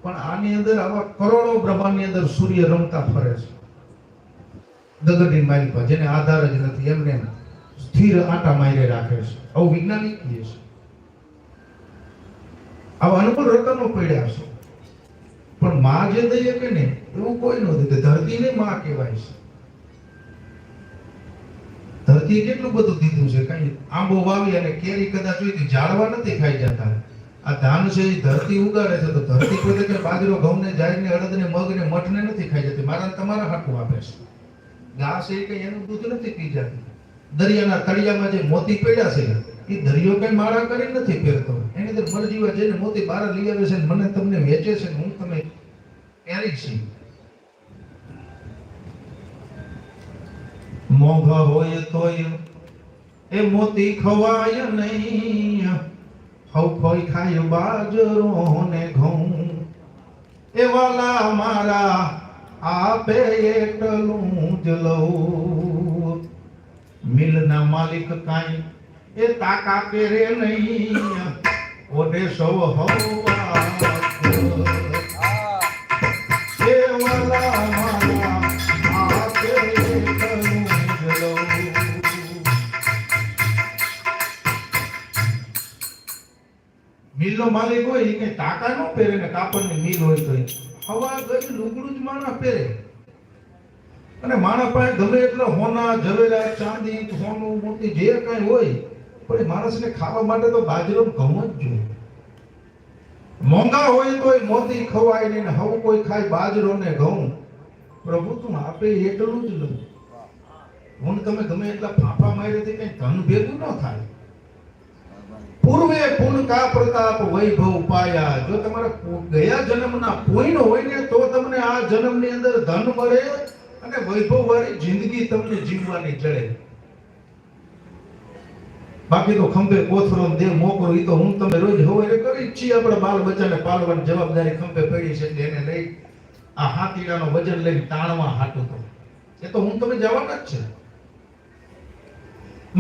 પણ આની અંદર આવા કરોડો બ્રહ્માંડની અંદર સૂર્ય રમતા ફરે છે ગગનની માઇલ પર, જેને આધાર જ નથી, એમને સ્થિર આટા મારી રાખે છે. આવું વૈજ્ઞાનિક કહે છે. આવા અનુકૂળ રતનો પડ્યા છે. પણ માં જે દઈએ કે ને એવું કોઈ નથી. ધરતીને માં કહેવાય છે. ધરતી કેટલું બધું દીધું છે. કઈ આંબો વાવી અને કેરી કદાચ હોય તો ઝાડવા નથી ખાઈ જતા. આ ધાન છે એ ધરતી ઉગાડે છે, તો ધરતી પોતે કે બાજરો, ઘઉં ને જાર ને અડદ ને મગ ને મઠ ને નથી ખાઈ જતી. મારા તમારા હાટું આપે છે. ઘાસ એ કઈ એનું દૂધ નથી પી જતી. દરિયાના તળિયામાં જે મોતી પડ્યા છે એ દરિયો કઈ માળા કરી નથી પહેરતો. એની અંદર મરજીવા જઈને મોતી બહાર લઈ આવે છે, મને તમને વેચે છે, હું તમે પહેરી છે. મોંઘા હોય તોય એ મોતી ખવાય નહીં, હવફોઈ ખાય બાજરો ને ઘઉં. એ વાલા મારા આપે એટલું જ લઉં. મિલના માલિક કાંઈ એ તાકા પેરે નહીં, ઓઢે સૌ હવા. એ વાલા મારા આપે એટલું જ લઉં. મિલનો માલિક હોય એ કઈ ટાકા નો પહેરે ને કાપડની મિલ હોય તો હવા ગઈ લુગડું જ માણસ પહેરે. અને માણસ પાસે ગમે એટલા હોના, જવેરાત, ચાંદી, સોનું, મોતી જે કઈ હોય, પણ માણસને ખાવા માટે તો બાજરો ઘઉં જ જોઈએ. મોંઘા હોય તો મોતી ખવાય નહીં, હવે કોઈ ખાય બાજરો ને ઘઉં. પ્રભુ તું આપે એટલું જ લઉં. હું તમે ગમે એટલા ફાંફા મારી કઈ ધન ભેગું ન થાય. પૂર્વે પુન કા પ્રતાપ વૈભવ પાયા. જો તમારા ગયા જન્મના પુણ્ય હોય ને તો તમને આ જન્મની અંદર ધન મળે અને વૈભવ વાળી જિંદગી તમને જીવવાની જડે. બાકી તો ખંભે કોથરો દે મોકરો એ તો હું તમે રોજ હવારે કરી જ છીએ. આપણા બાલ બચ્ચાને પાલવાની જવાબદારી ખંભે પડી છે, એટલે એને લઈ આ હાથીડાનો વજન લઈને તાણવા હાટું તો એ તો હું તમે જવાના જ છે.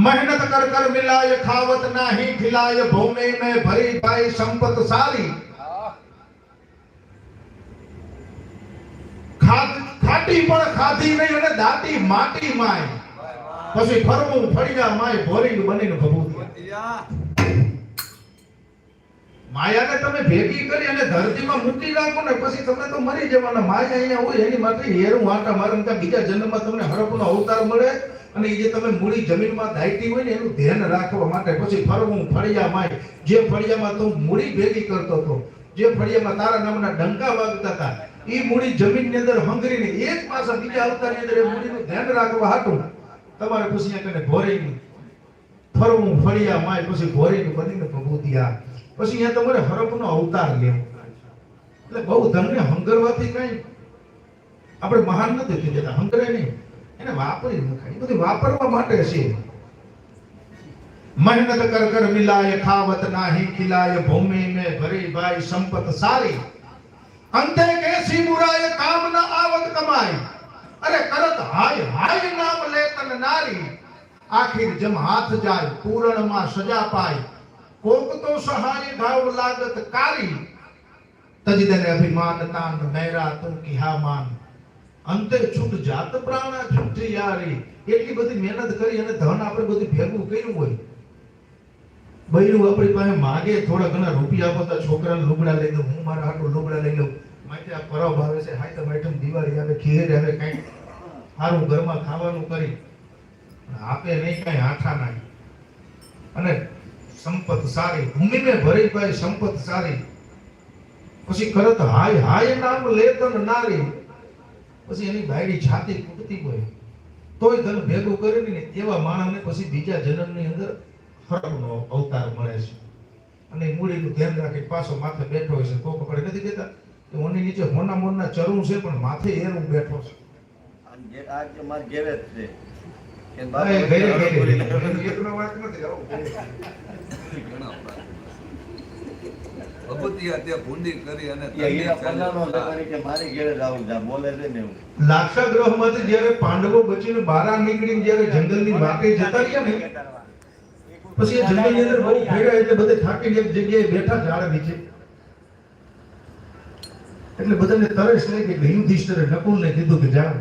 મહેનત કર કર મિલાય ખાવત નહીં ખિલાય, ભૌમે મેં ભરી ભાઈ સંપત સારી. ખાટી પણ ખાધી નહીં અને દાટી માટી માય, પછી ફરવું ફળિયા માય ભોરી બનીને ભભૂતિ. માયાને તમે ભેગી કરી અને ધરતીમાં મૂકી રાખો ને પછી તમે તો મરી જવાના. માયા અહીંયા હોય એની માટે હેરું આટા મારન કા બીજા જન્મમાં તમને હરપનો અવતાર મળે. અને એ જે તમે મૂડી જમીનમાં દાયટી હોય ને એનું ધ્યાન રાખવા માટે પછી ફરવું ફળિયા માય. જે ફળિયામાં તું મૂડી ભેગી કરતો હતો, જે ફળિયામાં તારા નામના ડંકા વાગતા હતા, એ મૂડી જમીનની અંદર હંગરીને એક પાછા બીજા અવતારની અંદર એ મૂડીનું ધ્યાન રાખવા હાટું તમારે પછી અહીંયા કને ભોરીનું ફરવું ફળિયા માય, પછી ભોરીનું બનીને ભભૂતિયા. પછી અહીંયા તમારે હરપનો અવતાર લેવો. એટલે બહુ ધનને હંગરવાથી કઈ આપણે મહાન નથી થઈ જતા. હંગરે નહીં, એને વાપરી નખાય. બધું વાપરવા માટે છે. મહેનત કર કર મિલાય ખાવત નહીં ખિલાય, ભૂમિ મે ભરી ભાઈ સંપત સારી. અંતે કેસી બુરાય કામ ન આવત કમાય, અરે કરત હાય હાય નામ લે તન નારી. આખિર જમ હાથ જાય પૂરણ માં સજા પાય, કોક તો સહાય ઘાવ લાગત કારી. તજદને અભિમાન તાન મેરા તું કિહા માન, અંતે છૂટ જાત પ્રાણા છૂટી યારી. એટલી બધી મહેનત કરી અને ધન આપણે બધું ભેગું કર્યું હોય, બૈરું આપણી પાસે માગે થોડા ઘણા રૂપિયા આપો તો છોકરાને લુગડા લઈ દઉં, હું મારા હાટું લુગડા લઈ લઉં. માટે આ પરબ આવે છે, હાય તો મેઠમ દિવાળી આવે, ખીર આવે, કઈ સારું ઘરમાં ખાવાનું કરી આપે નહીં, કઈ આઠા નહીં. અને સંપત સારી, ભૂમિને ભરી પાય સંપત સારી. પછી કરત હાય હાય નામ લેતન નારી. પછી એની બાયડી છાતી કૂટતી હોય તોય ધન ભેગું કરીને ને એવા માણસને પછી બીજા જન્મની અંદર હરપનો અવતાર મળે છે. અને મૂડીનું ધ્યાન રાખી પાછો માથે બેઠો હોય છે. તો ખબર નથી દેતા કે ઓની નીચે હોના મોરના ચરું છે પણ માથે એરું બેઠો છે. આ માર ઘેરે જ છે કે બારે ઘરે એકનો વાત નથી આવો. ભગવતી ત્યાં ભૂંડી કરી અને મારી ઘેરે જાવું બોલે છે ને એવું. લાક્ષા ગ્રહમાંથી જ્યારે પાંડવો બચીને બહાર નીકળીને જ્યારે જંગલની વાટે જતા રહ્યા ને પછી એ જંગલની અંદર બહુ ફેર્યા એટલે બધે થાકીને એક જગ્યાએ બેઠા ઝાડ નીચે. એટલે બધાને તરસ લાગી એટલે યુધિષ્ઠિરે નકુલને કીધું કે જાઓ